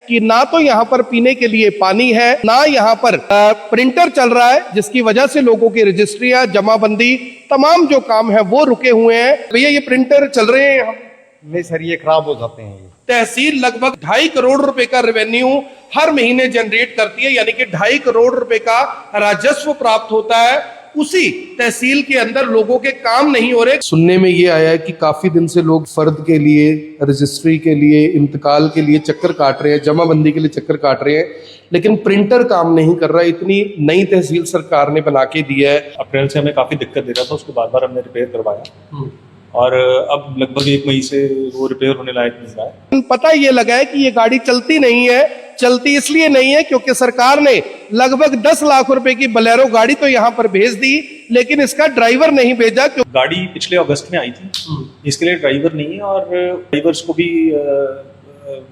कि ना तो यहाँ पर पीने के लिए पानी है, ना यहाँ पर प्रिंटर चल रहा है, जिसकी वजह से लोगों की रजिस्ट्रियां, जमाबंदी, तमाम जो काम है वो रुके हुए हैं। भैया ये प्रिंटर चल रहे हैं यहाँ? नहीं सर, ये खराब हो जाते हैं। तहसील लगभग 2.5 करोड़ रुपए का रेवेन्यू हर महीने जनरेट करती है, यानी कि 2.5 करोड़ रुपए का राजस्व प्राप्त होता है। उसी तहसील के अंदर लोगों के काम नहीं हो रहे। सुनने में ये आया है कि काफी दिन से लोग फर्द के लिए, रजिस्ट्री के लिए, इंतकाल के लिए चक्कर काट रहे हैं, जमाबंदी के लिए चक्कर काट रहे हैं, लेकिन प्रिंटर काम नहीं कर रहा। इतनी नई तहसील सरकार ने बना के दी है। अप्रैल से हमें काफी दिक्कत दे रहा था, उसको बार बार हमने रिपेयर करवाया और अब लगभग 1 मई से वो रिपेयर होने लायक नहीं रहा है। पता ये लगा है कि ये गाड़ी चलती नहीं है। चलती इसलिए नहीं है क्योंकि सरकार ने लगभग 10 लाख रुपए की बोलेरो गाड़ी तो यहाँ पर भेज दी, लेकिन इसका ड्राइवर नहीं भेजा। गाड़ी पिछले अगस्त में आई थी, इसके लिए ड्राइवर नहीं है और ड्राइवर्स को भी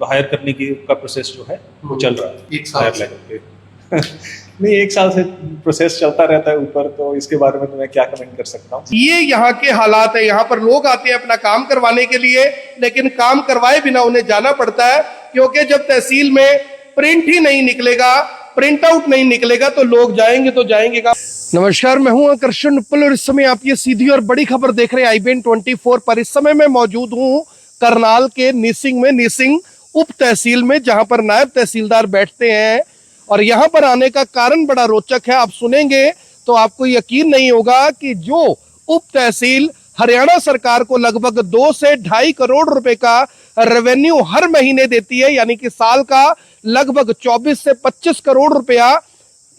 हायर करने की का प्रोसेस जो है वो चल रहा है 1 साल नहीं, 1 साल से प्रोसेस चलता रहता है ऊपर, तो इसके बारे में तो मैं क्या कमेंट कर सकता हूँ। ये यहाँ के हालात है। यहाँ पर लोग आते हैं अपना काम करवाने के लिए, लेकिन काम करवाए बिना उन्हें जाना पड़ता है, क्योंकि जब तहसील में प्रिंट ही नहीं निकलेगा, प्रिंट आउट नहीं निकलेगा, तो लोग जाएंगे तो जाएंगे का। नमस्कार, मैं हूं आकर्षण उपल और इस समय आप ये सीधी और बड़ी खबर देख रहे हैं IBN 24 पर। इस समय मैं मौजूद हूं करनाल के नीसिंग में, नीसिंग उप तहसील में, जहां पर नायब तहसीलदार बैठते हैं। और यहाँ पर आने का कारण बड़ा रोचक है, आप सुनेंगे तो आपको यकीन नहीं होगा कि जो उप तहसील हरियाणा सरकार को लगभग 2 से 2.5 करोड़ रुपए का रेवेन्यू हर महीने देती है, यानी कि साल का लगभग 24 से 25 करोड़ रुपया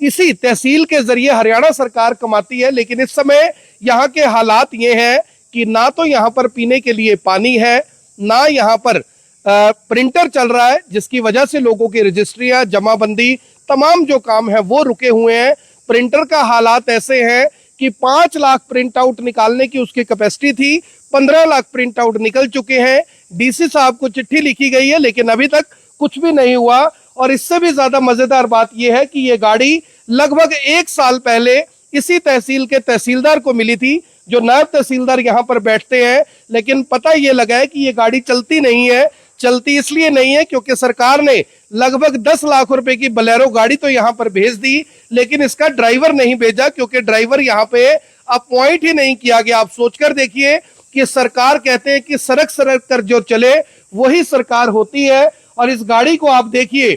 इसी तहसील के जरिए हरियाणा सरकार कमाती है। लेकिन इस समय यहाँ के हालात ये हैं कि ना तो यहाँ पर पीने के लिए पानी है, ना यहाँ पर प्रिंटर चल रहा है, जिसकी वजह से लोगों की रजिस्ट्रियां, जमाबंदी, तमाम जो काम है वो रुके हुए हैं। प्रिंटर का हालात ऐसे हैं कि 5 लाख प्रिंट आउट निकालने की उसकी कैपेसिटी थी, 15 लाख प्रिंट आउट निकल चुके हैं। DC साहब को चिट्ठी लिखी गई है, लेकिन अभी तक कुछ भी नहीं हुआ। और इससे भी ज्यादा मजेदार बात यह है कि यह गाड़ी लगभग 1 साल पहले इसी तहसील के तहसीलदार को मिली थी, जो नायब तहसीलदार यहाँ पर बैठते हैं। लेकिन पता यह लगा है कि यह गाड़ी चलती नहीं है। चलती इसलिए नहीं है क्योंकि सरकार ने लगभग 10 लाख रुपए की बोलेरो गाड़ी तो यहाँ पर भेज दी, लेकिन इसका ड्राइवर नहीं भेजा, क्योंकि ड्राइवर यहाँ पे अपॉइंट ही नहीं किया गया। आप सोचकर देखिए कि सरकार कहते हैं कि सड़क कर जो चले वही सरकार होती है। और इस गाड़ी को आप देखिए,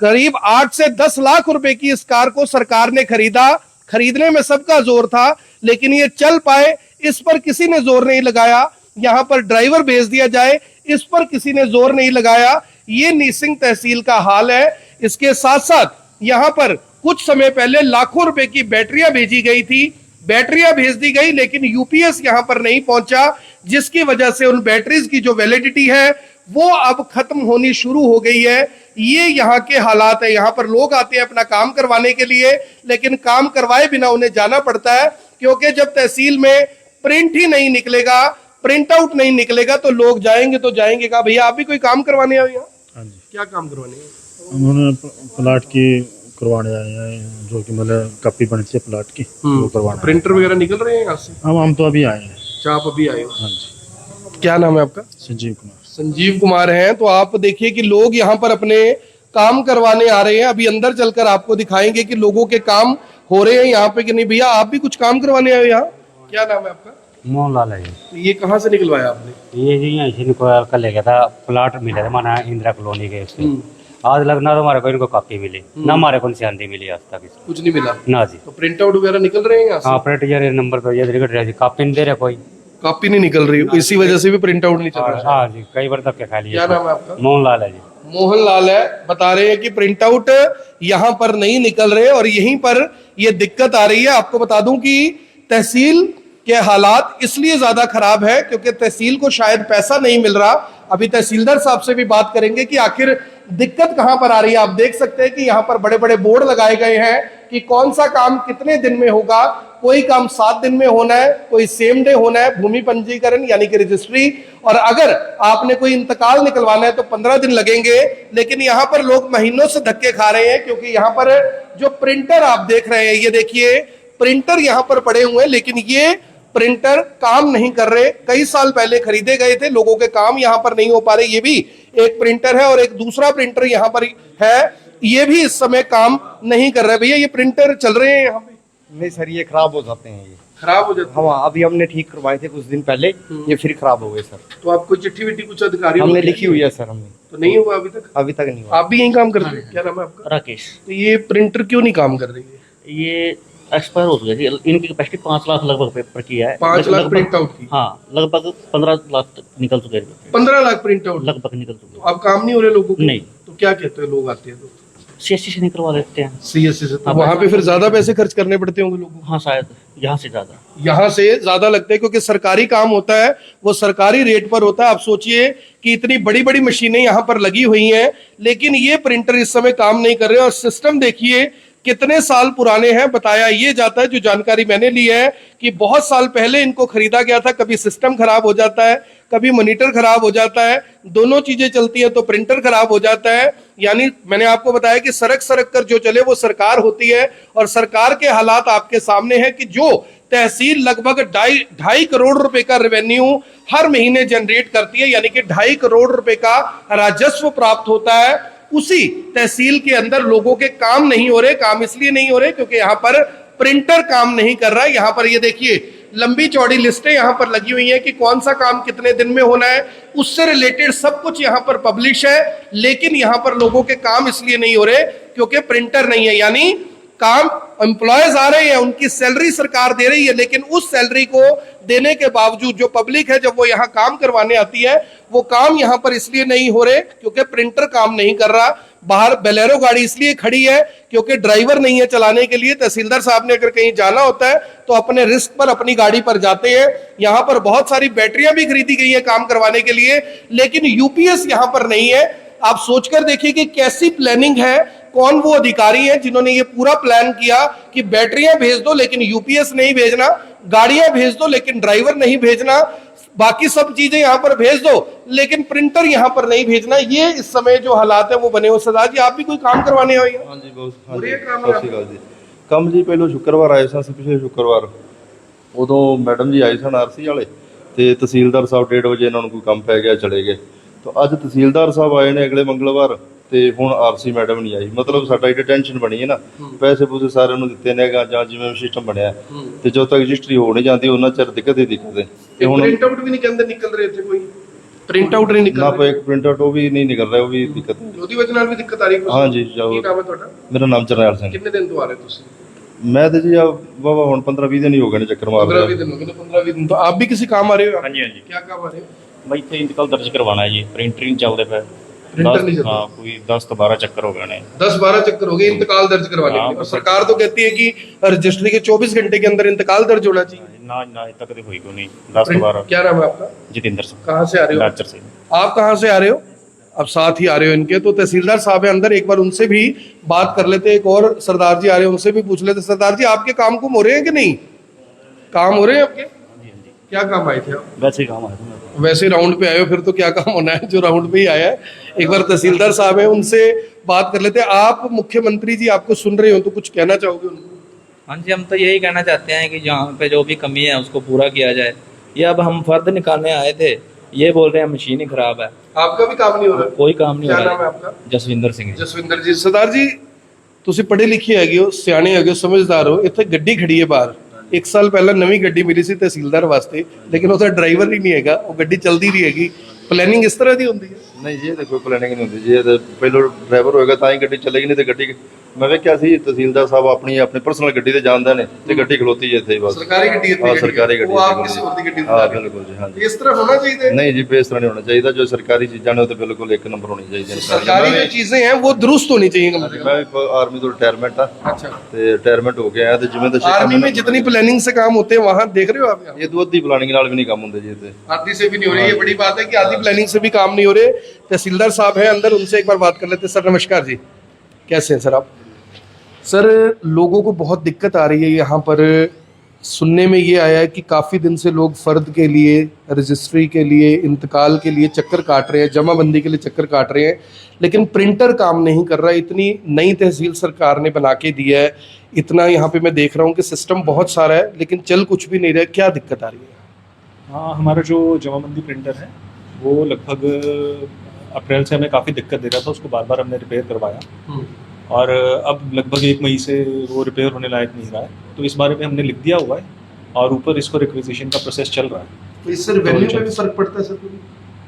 करीब 8 से 10 लाख रुपए की इस कार को सरकार ने खरीदा। खरीदने में सबका जोर था, लेकिन ये चल पाए इस पर किसी ने जोर नहीं लगाया। यहाँ पर ड्राइवर भेज दिया जाए, इस पर किसी ने जोर नहीं लगाया। ये नीसिंग तहसील का हाल है। इसके साथ साथ यहाँ पर कुछ समय पहले लाखों रुपए की बैटरियां भेजी गई थी, बैटरियां भेज दी गई, लेकिन UPS यहाँ पर नहीं पहुंचा, जिसकी वजह से उन बैटरीज की जो वैलिडिटी है वो अब खत्म होनी शुरू हो गई है। ये यहाँ के हालात है। यहाँ पर लोग आते हैं अपना काम करवाने के लिए, लेकिन काम करवाए बिना उन्हें जाना पड़ता है, क्योंकि जब तहसील में प्रिंट ही नहीं निकलेगा, प्रिंट आउट नहीं निकलेगा, तो लोग जाएंगे तो जाएंगे का। भैया आप भी कोई काम करवाने आए यहाँ? हाँ जी। क्या काम करवाने हैं? उन्होंने प्लाट की करवाने आए हैं, जो कि मतलब कॉपी बनती है प्लाट की, वो करवाना। प्रिंटर वगैरह निकल रहे हैं यहाँ से? हम तो अभी आए हैं। अच्छा, आप अभी आए हो? हाँ जी। क्या नाम है आपका? संजीव कुमार। संजीव कुमार हैं। तो आप देखिए कि लोग यहाँ पर अपने काम करवाने आ रहे हैं। अभी अंदर चलकर आपको दिखाएंगे कि लोगों के काम हो रहे हैं यहाँ पे कि नहीं। भैया आप भी कुछ काम करवाने आए हो यहाँ? क्या नाम है आपका? मोहनलाल है। ये कहाँ से निकलवाया आपने? ये जी यहाँ से निकल कर ले गया था, प्लाट मिला था माना इंदिरा कॉलोनी के उससे। आज लगना तो हमारे को इनको कॉपी मिली ना, हमारे को शांति मिली आज तक कुछ नहीं मिला ना जी। तो प्रिंट आउट वगैरह निकल रहे हैं यहाँ से? हाँ, प्रिंट यार नंबर तो ये कॉपी नहीं दे रहा कोई, कॉपी नहीं निकल रही, इसी वजह से भी प्रिंट आउट नहीं चल रहा। हाँ जी, कई बार तक खा लिया। क्या नाम है आपका? मोहनलाल है जी। मोहनलाल है। बता रहे हैं कि प्रिंट आउट यहाँ पर नहीं निकल रहे और यहीं पर ये दिक्कत आ रही है। आपको बता दूं कि तहसील के हालात इसलिए ज्यादा खराब है क्योंकि तहसील को शायद पैसा नहीं मिल रहा। अभी तहसीलदार साहब से भी बात करेंगे कि आखिर दिक्कत कहां पर आ रही है। आप देख सकते हैं कि यहाँ पर बड़े बड़े बोर्ड लगाए गए हैं कि कौन सा काम कितने दिन में होगा। कोई काम 7 दिन में होना है, कोई सेम डे होना है, भूमि पंजीकरण यानी कि रजिस्ट्री, और अगर आपने कोई इंतकाल निकलवाना है तो 15 दिन लगेंगे। लेकिन यहाँ पर लोग महीनों से धक्के खा रहे हैं क्योंकि यहाँ पर जो प्रिंटर आप देख रहे हैं, ये देखिए प्रिंटर यहाँ पर पड़े हुए हैं, लेकिन ये प्रिंटर काम नहीं कर रहे। कई साल पहले खरीदे गए थे, लोगों के काम यहाँ पर नहीं हो पा रहे। ये भी एक प्रिंटर है और एक दूसरा प्रिंटर यहाँ पर है, ये भी इस समय काम नहीं कर रहा है। भैया ये प्रिंटर चल रहे हैं यहाँ पे? नहीं सर, ये खराब हो जाते हैं ये। खराब हो जाते हैं? हाँ, अभी हमने ठीक करवाए थे कुछ दिन पहले, ये फिर खराब हो गए सर। तो आपको चिट्ठी विट्ठी कुछ अधिकारी हमने लिखी हुई है सर, हमने। तो नहीं हुआ अभी तक? अभी तक नहीं हुआ। आप भी यही काम करते हैं? क्या नाम है आपका? राकेश। तो ये प्रिंटर क्यों नहीं काम कर रही है? ये एक्सपायर हो गया जी, इनकी कैपेसिटी 5 लाख लगभग पेपर की है। 5 लाख लगभग- प्रिंट आउट की? हाँ, लगभग 15 लाख तक निकल चुके हैं। 15 लाख प्रिंट आउट लगभग निकल चुके अब काम नहीं हो रहे लोगों के? नहीं। तो क्या कहते हैं लोग आते हैं तो? हैं। CSC से निकलवा देते हैं। CSC से? तो वहाँ पे फिर ज्यादा पैसे खर्च करने पड़ते होंगे लोगों को? हाँ, शायद यहाँ से ज्यादा। यहाँ से ज्यादा लगता है क्योंकि सरकारी काम होता है, वो सरकारी रेट पर होता है। आप सोचिए कि इतनी बड़ी बड़ी मशीनें यहाँ पर लगी हुई हैं, लेकिन ये प्रिंटर इस समय काम नहीं कर रहे। और सिस्टम देखिए कितने साल पुराने हैं। बताया ये जाता है, जो जानकारी मैंने ली है, कि बहुत साल पहले इनको खरीदा गया था। कभी सिस्टम खराब हो जाता है, कभी मॉनिटर खराब हो जाता है, दोनों चीजें चलती है तो प्रिंटर खराब हो जाता है। यानी मैंने आपको बताया कि सरक सरक कर जो चले वो सरकार होती है, और सरकार के हालात आपके सामने हैं कि जो तहसील लगभग 2.5 करोड़ रुपए का रेवेन्यू हर महीने जनरेट करती है, यानी कि 2.5 करोड़ रुपए का राजस्व प्राप्त होता है, उसी तहसील के अंदर लोगों के काम नहीं हो रहे। काम इसलिए नहीं हो रहे क्योंकि यहाँ पर प्रिंटर काम नहीं कर रहा है। यहाँ पर ये देखिए लंबी चौड़ी लिस्टें यहाँ पर लगी हुई हैं कि कौन सा काम कितने दिन में होना है, उससे रिलेटेड सब कुछ यहाँ पर पब्लिश है। लेकिन यहाँ पर लोगों के काम इसलिए नहीं हो रहे क्योंकि प्रिंटर नहीं है। यानी काम एम्प्लॉयज आ रहे हैं, उनकी सैलरी सरकार दे रही है, लेकिन उस सैलरी को देने के बावजूद जो पब्लिक है जब वो यहाँ काम करवाने आती है, वो काम यहाँ पर इसलिए नहीं हो रहे क्योंकि प्रिंटर काम नहीं कर रहा। बाहर बेलेरो गाड़ी इसलिए खड़ी है क्योंकि ड्राइवर नहीं है चलाने के लिए। तहसीलदार साहब ने अगर कहीं जाना होता है तो अपने रिस्क पर अपनी गाड़ी पर जाते हैं। यहाँ पर बहुत सारी बैटरियां भी खरीदी गई है काम करवाने के लिए, लेकिन यूपीएस यहाँ पर नहीं है। आप सोचकर देखिए कि कैसी प्लानिंग है, कौन वो अधिकारी हैं जिन्होंने ये पूरा प्लान किया कि बैटरियां भेज दो लेकिन यूपीएस नहीं भेजना, गाड़ियां भेज दो लेकिन ड्राइवर नहीं भेजना, बाकी सब चीजें यहां पर भेज दो लेकिन प्रिंटर यहां पर नहीं भेजना। ये इस समय जो हालात है वो बने हो। सरदार जी, आप भी कोई काम करवाने आए हैं? हाँ जी, बहुत। हाँ ਹੋ जी, ਰਿਹਾ ਕੰਮ ਸਤਿ ਸ਼੍ਰੀ ਅਕਾਲ ਜੀ। ਕੰਮ ਜੀ ਪਹਿਲੋਂ ਸ਼ੁੱਕਰਵਾਰ ਆਏ ਸਾਂ ਅਸੀਂ, ਪਿਛਲੇ ਸ਼ੁੱਕਰਵਾਰ। ਉਦੋਂ ਮੈਡਮ ਜੀ ਆਏ ਸਨ ਆਰਸੀ ਵਾਲੇ, ਤੇ ਤਹਿਸੀਲਦਾਰ ਸਾਹਿਬ 1:30 ਵਜੇ ਇਹਨਾਂ ਨੂੰ ਕੋਈ ਕੰਮ ਪੈ ਗਿਆ, ਚਲੇ ਗਏ। ਤਾਂ ਅੱਜ ਤਹਿਸੀਲਦਾਰ ਸਾਹਿਬ ਆਏ ਨੇ ਅਗਲੇ ਮੰਗਲਵਾਰ, ਤੇ ਹੁਣ ਆਰਸੀ ਮੈਡਮ ਨਹੀਂ ਆਈ। ਮਤਲਬ ਸਾਡਾ ਇੱਕ ਟੈਨਸ਼ਨ ਬਣੀ ਹੈ ਨਾ, ਪੈਸੇ ਪੂਸੇ ਸਾਰਿਆਂ ਨੂੰ ਦਿੱਤੇ ਨੇਗਾ ਜਾਂ ਜਿਵੇਂ ਸਿਸਟਮ ਬਣਿਆ, ਤੇ ਜਦੋਂ ਤੱਕ ਰਜਿਸਟਰੀ ਹੋ ਨਹੀਂ ਜਾਂਦੀ ਉਹਨਾਂ ਚਿਰ ਦਿੱਕਤ ਹੀ ਦਿੱਕਤ ਹੈ। ਤੇ ਹੁਣ प्रिंट आउट भी नहीं कहते निकल रहे थे, कोई प्रिंट आउट नहीं निकल ਨਾ रहे? ਕੋਈ ਇੱਕ ਪ੍ਰਿੰਟ ਆਊਟ ਉਹ ਵੀ ਨਹੀਂ ਨਿਕਲ ਰਿਹਾ, ਉਹ ਵੀ ਦਿੱਕਤ ਹੈ। ਉਹਦੀ ਵਜ੍ਹਾ ਨਾਲ ਵੀ ਦਿੱਕਤ ਆ ਰਹੀ ਹੈ? हाँ जी, ਕੀ ਜਾਓ। ਨਾਮ ਹੈ ਤੁਹਾਡਾ? ਮੇਰਾ ਨਾਮ ਜਰਨੈਲ ਸਿੰਘ। ਕਿੰਨੇ ਦਿਨ ਤੋਂ ਆ ਰਹੇ ਤੁਸੀਂ? ਮੈਂ ਤੇ ਜੀ ਆ ਵਾਵਾ ਹੁਣ 15-20 ਦਿਨ ਹੀ ਹੋ ਗਏ ਨੇ ਚੱਕਰ ਮਾਰ 15-20 दिन हो गए। 15-20 दिन तो आप भी किसी काम आ रहे हो? हाँ जी, हाँ जी। क्या काम आ रहे हो? भाई इतने इंतकाल दर्ज करवाना है जी, प्रिंटर नहीं चलते पे। प्रिंटर नहीं चलते? हाँ, कोई 10 तो 12 चक्कर हो गए ने। 10-12 चक्कर हो गए इंतकाल दर्ज करवाने के लिए, और सरकार तो कहती है कि रजिस्ट्री के 24 घंटे के अंदर इंतकाल दर्ज होना चाहिए। ना ना अभी तक तो हुई क्यों नहीं। 10 तो 12। क्या नाम है आपका? जितेंद्र सिंह, कहाँ से आ रहे हो? लाचर से। आप कहाँ से आ रहे हो? अब साथ ही आ रहे हो इनके। तो तहसीलदार साहब है अंदर, एक बार उनसे भी बात कर लेते। एक और सरदार जी आ रहे हैं, उनसे भी पूछ लेते। सरदार जी, आपके काम कुम हो रहे हैं कि नहीं? काम हो रहे हैं आपके? क्या काम आए थे आप? वैसे ही काम आया था। वैसे राउंड पे आए हो, फिर तो क्या काम होना है, जो राउंड पे ही आया है। एक बार तहसीलदार साहब है, उनसे बात कर लेते हैं। आप मुख्यमंत्री जी आपको सुन रहे हो तो कुछ कहना चाहोगे उनको? हाँ जी, हम तो यही कहना चाहते हैं कि जहाँ पे जो भी कमी है उसको पूरा किया जाए। ये अब हम फर्द निकालने आए थे, ये बोल रहे हैं मशीन ही खराब है। आपका भी काम नहीं हो रहा? कोई काम नहीं क्या हो नाम है रहा। आपका? जसविंदर सिंह जी। ਜਸਵਿੰਦਰ ਜੀ। ਸਰਦਾਰ ਜੀ, ਤੁਸੀਂ ਪੜ੍ਹੇ ਲਿਖੇ ਹੈਗੇ ਹੋ, ਸਿਆਣੇ ਹੈਗੇ ਹੋ, ਸਮਝਦਾਰ ਹੋ। ਇੱਥੇ ਗੱਡੀ ਖੜੀ ਹੈ ਬਾਹਰ, 1 ਸਾਲ ਪਹਿਲਾਂ ਨਵੀਂ ਗੱਡੀ ਮਿਲੀ ਸੀ ਤਹਿਸੀਲਦਾਰ ਵਾਸਤੇ, ਲੇਕਿਨ ਉਹਦਾ ਡਰਾਈਵਰ ਹੀ ਨਹੀਂ ਹੈਗਾ, ਉਹ ਗੱਡੀ ਚੱਲਦੀ ਨਹੀਂ ਹੈਗੀ। ਪਲੈਨਿੰਗ ਇਸ ਤਰ੍ਹਾਂ ਦੀ ਹੁੰਦੀ ਹੈ? ਨਹੀਂ ਜੀ, ਇਹ ਤਾਂ ਕੋਈ ਪਲੈਨਿੰਗ ਨਹੀਂ ਹੁੰਦੀ ਜੀ। ਇਹ ਤਾਂ ਪਹਿਲੋਂ ਡਰਾਈਵਰ ਹੋਏਗਾ ਤਾਂ ਹੀ ਗੱਡੀ ਚੱਲੇਗੀ, ਨਹੀਂ ਤੇ ਗੱਡੀ ਮੈਂ ਵੇਖਿਆ ਸੀ ਤਹਿਸੀਲਦਾਰ ਸਾਹਿਬ ਆਪਣੀ ਪਰਸਨਲ ਗੱਡੀ ਤੇ ਜਾਂਦੇ ਨੇ ਤੇ ਗੱਡੀ ਖਲੋਤੀ ਹੈ ਇੱਥੇ ਹੀ ਬਸ। ਸਰਕਾਰੀ ਗੱਡੀ ਇੱਥੇ ਹਾਂ, ਖੜੀ ਹੈ। ਸਰਕਾਰੀ ਗੱਡੀ ਉਹ ਆਪ ਹੈ। ਕਿਸੇ ਹੋਰ ਦੀ ਗੱਡੀ ਤੇ ਹਾਂ, ਜਾ ਰਹੇ ਹੋ। ਬਿਲਕੁਲ ਜੀ, ਹਾਂ ਜੀ। ਇਸ ਤਰ੍ਹਾਂ ਹੋਣਾ ਚਾਹੀਦਾ है। ਨਹੀਂ ਜੀ, ਇਸ ਤਰ੍ਹਾਂ ਨਹੀਂ ਹੋਣਾ ਚਾਹੀਦਾ। ਜੋ ਸਰਕਾਰੀ ਚੀਜ਼ਾਂ ਨੇ ਉਹ ਤਾਂ ਬਿਲਕੁਲ ਇੱਕ ਨੰਬਰ ਹੋਣੀ ਚਾਹੀਦੀਆਂ ਨੇ। सरकारी जो चीजें हैं वो दुरुस्त होनी चाहिए कम से कम। ਮੈਂ ਵੀ ਆਰਮੀ ਤੋਂ ਰਿਟਾਇਰਮੈਂਟ ਆ, अच्छा, ਤੇ ਰਿਟਾਇਰਮੈਂਟ ਹੋ ਗਿਆ ਤੇ ਜਿਵੇਂ ਦਾ आर्मी में जितनी प्लानिंग से काम होते हैं वहां देख रहे हो आप यहाँ? ਇਹ ਤੋਂ ਅੱਧੀ ਪਲਾਨਿੰਗ ਨਾਲ ਵੀ ਨਹੀਂ ਕੰਮ ਹੁੰਦੇ ਜੀ ਇੱਥੇ। आधी से भी नहीं हो रही। ये बड़ी बात है कि आधी प्लानिंग से भी काम नहीं हो रहे। तहसीलदार साहब हैं अंदर, उनसे एक बार बात कर लेते हैं। सर नमस्कार जी, कैसे हैं सर आप? सर, लोगों को बहुत दिक्कत आ रही है यहाँ पर। सुनने में ये आया है कि काफ़ी दिन से लोग फ़र्द के लिए, रजिस्ट्री के लिए, इंतकाल के लिए चक्कर काट रहे हैं, जमाबंदी के लिए चक्कर काट रहे हैं, लेकिन प्रिंटर काम नहीं कर रहा। इतनी नई तहसील सरकार ने बना के दी है, इतना यहाँ पे मैं देख रहा हूँ कि सिस्टम बहुत सारा है लेकिन चल कुछ भी नहीं रहा है। क्या दिक्कत आ रही है? हाँ, हमारा जो जमाबंदी प्रिंटर है वो लगभग अप्रैल से हमें काफ़ी दिक्कत दे रहा था, उसको बार बार हमने रिपेयर करवाया और अब लगभग 1 मई से वो रिपेयर होने लायक नहीं रहा है। तो इस बारे में हमने लिख दिया हुआ है और ऊपर इसको रिक्विजिशन का प्रोसेस चल रहा है। तो इससे रेवेन्यू पे भी फर्क पड़ता है सर?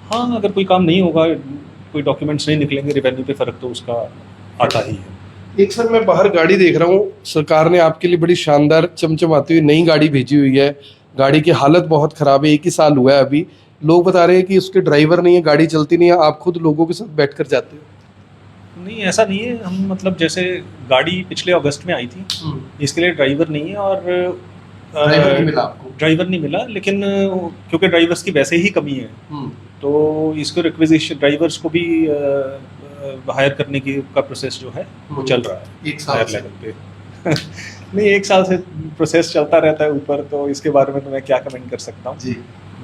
हाँ, अगर कोई काम नहीं होगा, कोई डॉक्यूमेंट्स नहीं निकलेंगे, रेवेन्यू पे फ़र्क तो उसका आता ही है। एक सर मैं बाहर गाड़ी देख रहा हूँ, सरकार ने आपके लिए बड़ी शानदार चमचमाती हुई नई गाड़ी भेजी हुई है। गाड़ी की हालत बहुत ख़राब है, 1 ही साल हुआ है अभी। लोग बता रहे हैं कि उसके ड्राइवर नहीं है, गाड़ी चलती नहीं है, आप खुद लोगों के साथ बैठ कर जाते हो? नहीं, ऐसा नहीं है। हम मतलब जैसे गाड़ी पिछले अगस्त में आई थी, इसके लिए ड्राइवर नहीं है और ड्राइवर नहीं मिला आपको? ड्राइवर नहीं मिला, लेकिन क्योंकि ड्राइवर्स की वैसे ही कमी है तो इसको रिक्विजिशन ड्राइवर्स को भी हायर करने की का प्रोसेस जो है वो चल रहा है 1 साल हायर से। लेवल पे। नहीं, 1 साल से प्रोसेस चलता रहता है ऊपर, तो इसके बारे में तो मैं क्या कमेंट कर सकता हूँ जी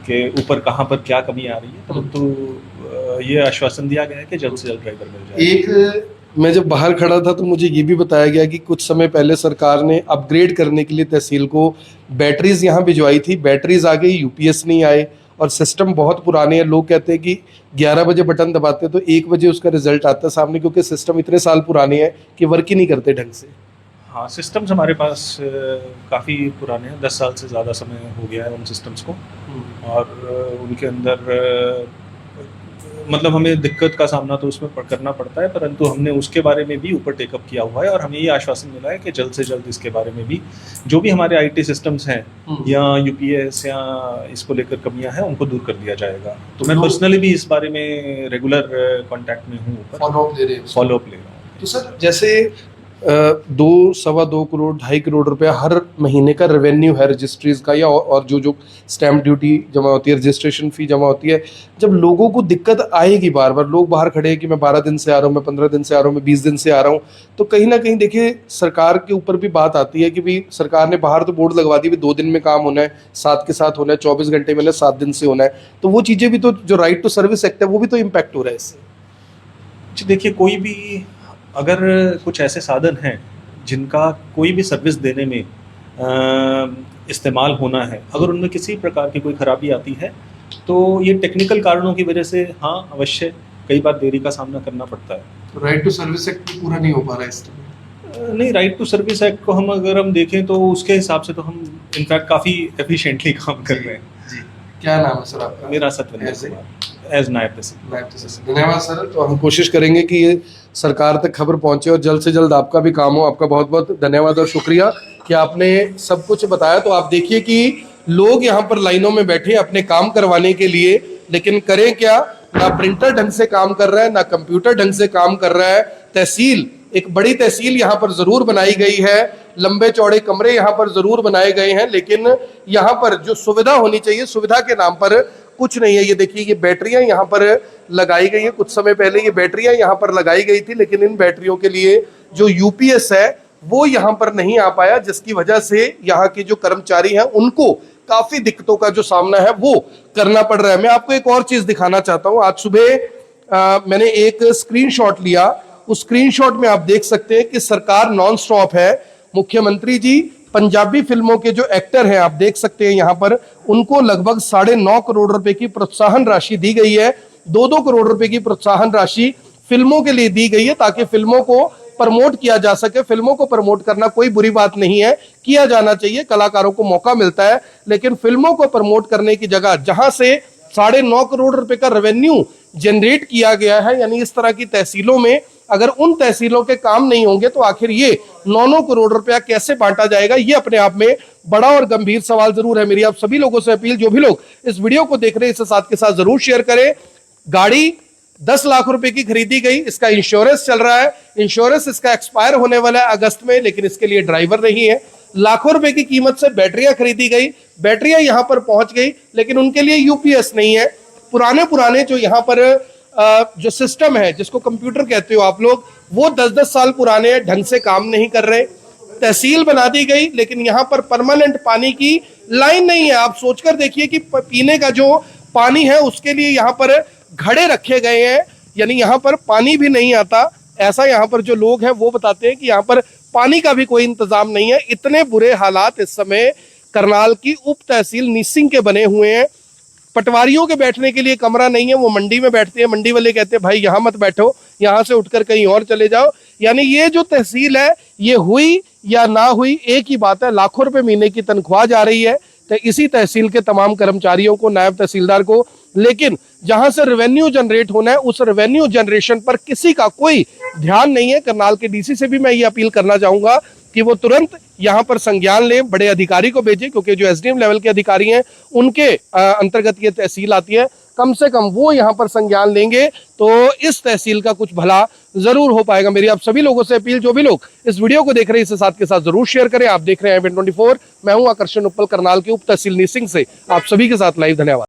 कि ऊपर कहाँ पर क्या कमी आ रही है, परंतु ये आश्वासन दिया गया है कि जल्द से जल्द ड्राइवर मिल जाए। एक मैं जब बाहर खड़ा था तो मुझे ये भी बताया गया कि कुछ समय पहले सरकार ने अपग्रेड करने के लिए तहसील को बैटरीज यहाँ भिजवाई थी, बैटरीज आ गई, यूपीएस नहीं आए और सिस्टम बहुत पुराने हैं। लोग कहते हैं कि 11 बजे बटन दबाते तो 1 बजे उसका रिजल्ट आता है सामने, क्योंकि सिस्टम इतने साल पुराने हैं कि वर्क ही नहीं करते ढंग से। हाँ, सिस्टम्स हमारे पास काफ़ी पुराने हैं, 10 साल से ज़्यादा समय हो गया है उन सिस्टम्स को और उनके अंदर मतलब हमें दिक्कत का सामना तो उसमें करना पड़ता है, परंतु हमने उसके बारे में भी ऊपर टेकअप किया हुआ है और हमें ये आश्वासन मिला है कि जल्द से जल्द इसके बारे में भी जो भी हमारे आईटी सिस्टम्स हैं या यूपीएस या इसको लेकर कमियां हैं उनको दूर कर दिया जाएगा। तो मैं पर्सनली भी इस बारे में रेगुलर कांटेक्ट में हूँ, फॉलोअप ले रहे हैं? फॉलोअप ले रहा हूँ। तो सर जैसे 2-2.25 करोड़ 2.5 करोड़ रुपया हर महीने का रेवेन्यू है रजिस्ट्रीज का, या और जो स्टैम्प ड्यूटी जमा होती है, रजिस्ट्रेशन फी जमा होती है, जब लोगों को दिक्कत आएगी, बार बार लोग बाहर खड़े हैं कि मैं 12 दिन से आ रहा हूँ, मैं 15 दिन से आ रहा हूँ, मैं 20 दिन से आ रहा हूँ, तो कहीं ना कहीं देखिए सरकार के ऊपर भी बात आती है कि भाई सरकार ने बाहर तो बोर्ड लगवा दी 2 दिन में काम होना है, 7 के साथ होना है, 24 घंटे में 7 दिन से होना है, तो वो चीज़ें भी तो जो राइट टू सर्विस एक्ट है वो भी तो इम्पैक्ट हो रहा है इससे। देखिए, कोई भी अगर कुछ ऐसे साधन हैं जिनका कोई भी सर्विस देने में इस्तेमाल होना है, अगर उनमें किसी प्रकार की कोई खराबी आती है तो ये टेक्निकल कारणों की वजह से हाँ अवश्य कई बार देरी का सामना करना पड़ता है। तो राइट टू सर्विस एक्ट पूरा नहीं हो पा रहा है इस टाइम? नहीं, राइट टू सर्विस एक्ट को अगर हम देखें तो उसके हिसाब से तो हम इनफैक्ट काफ़ी एफिशिएंटली काम कर रहे हैं। जी, क्या नाम है सर आपका? मेरा सतविंदर कुमार, एज नायब तहसीलदार। धन्यवाद सर। तो हम कोशिश करेंगे कि ये सरकार तक खबर पहुंचे और जल्द से जल्द आपका भी काम हो। आपका बहुत बहुत धन्यवाद और शुक्रिया कि आपने सब कुछ बताया। तो आप देखिए कि लोग यहाँ पर लाइनों में बैठे अपने काम करवाने के लिए, लेकिन करें क्या, ना प्रिंटर ढंग से काम कर रहा है, ना कंप्यूटर ढंग से काम कर रहा है। तहसील, एक बड़ी तहसील यहाँ पर जरूर बनाई गई है, लंबे चौड़े कमरे यहाँ पर जरूर बनाए गए हैं, लेकिन यहाँ पर जो सुविधा होनी चाहिए, सुविधा के नाम पर कुछ नहीं है। ये देखिए, ये बैटरियां यहाँ पर लगाई गई है। कुछ समय पहले ये बैटरियां यहाँ पर लगाई गई थी, लेकिन इन बैटरियों के लिए जो यूपीएस है वो यहाँ पर नहीं आ पाया, जिसकी वजह से यहाँ के जो कर्मचारी हैं उनको काफी दिक्कतों का जो सामना है वो करना पड़ रहा है। मैं आपको एक और चीज दिखाना चाहता हूँ। आज सुबह मैंने एक स्क्रीनशॉट लिया, उस स्क्रीनशॉट में आप देख सकते हैं कि सरकार नॉन स्टॉप है। मुख्यमंत्री जी पंजाबी फिल्मों के जो एक्टर हैं आप देख सकते हैं यहाँ पर, उनको लगभग 9.5 करोड़ रुपए की प्रोत्साहन राशि दी गई है। 2-2 करोड़ रुपए की प्रोत्साहन राशि फिल्मों के लिए दी गई है ताकि फिल्मों को प्रमोट किया जा सके। फिल्मों को प्रमोट करना कोई बुरी बात नहीं है, किया जाना चाहिए, कलाकारों को मौका मिलता है, लेकिन फिल्मों को प्रमोट करने की जगह जहां से 9.5 करोड़ रुपए का रेवेन्यू जनरेट किया गया है, यानी इस तरह की तहसीलों में अगर उन तहसीलों के काम नहीं होंगे तो आखिर ये 9 करोड़ रुपया कैसे बांटा जाएगा, ये अपने आप में बड़ा और गंभीर सवाल जरूर है। मेरी आप सभी लोगों से अपील, जो भी लोग इस वीडियो को देख रहे हैं इसे साथ के साथ जरूर शेयर करें। गाड़ी 10 लाख रुपए की खरीदी गई, इसका इंश्योरेंस चल रहा है, इंश्योरेंस इसका एक्सपायर होने वाला है अगस्त में, लेकिन इसके लिए ड्राइवर नहीं है। लाखों रुपए की कीमत से बैटरियां खरीदी गई, बैटरियां यहां पर पहुंच गई, लेकिन उनके लिए यूपीएस नहीं है। पुराने जो यहां पर जो सिस्टम है, जिसको कंप्यूटर कहते हो आप लोग, वो 10-10 साल पुराने हैं, ढंग से काम नहीं कर रहे। तहसील बना दी गई, लेकिन यहाँ पर परमानेंट पानी की लाइन नहीं है। आप सोचकर देखिए कि पीने का जो पानी है उसके लिए यहाँ पर घड़े रखे गए हैं, यानी यहाँ पर पानी भी नहीं आता। ऐसा यहाँ पर जो लोग हैं वो बताते हैं कि यहाँ पर पानी का भी कोई इंतजाम नहीं है। इतने बुरे हालात इस समय करनाल की उप तहसील नीसिंग के बने हुए हैं। पटवारियों के बैठने के लिए कमरा नहीं है, वो मंडी में बैठते हैं, मंडी वाले कहते हैं भाई यहाँ मत बैठो, यहाँ से उठकर कहीं और चले जाओ। यानी ये जो तहसील है ये हुई या ना हुई एक ही बात है, लाखों रुपए महीने की तनख्वाह जा रही है तो इसी तहसील के तमाम कर्मचारियों को, नायब तहसीलदार को, लेकिन जहां से रेवेन्यू जनरेट होना है उस रेवेन्यू जनरेशन पर किसी का कोई ध्यान नहीं है। करनाल के डीसी से भी मैं ये अपील करना चाहूंगा कि वो तुरंत यहाँ पर संज्ञान लें, बड़े अधिकारी को भेजें, क्योंकि जो एसडीएम लेवल के अधिकारी हैं उनके अंतर्गत ये तहसील आती है, कम से कम वो यहाँ पर संज्ञान लेंगे तो इस तहसील का कुछ भला जरूर हो पाएगा। मेरी आप सभी लोगों से अपील, जो भी लोग इस वीडियो को देख रहे हैं इसे साथ के साथ जरूर शेयर करें। आप देख रहे हैं IVN24, मैं हूं आकर्षण उपल, करनाल के उप तहसील निसिंग से आप सभी के साथ लाइव। धन्यवाद।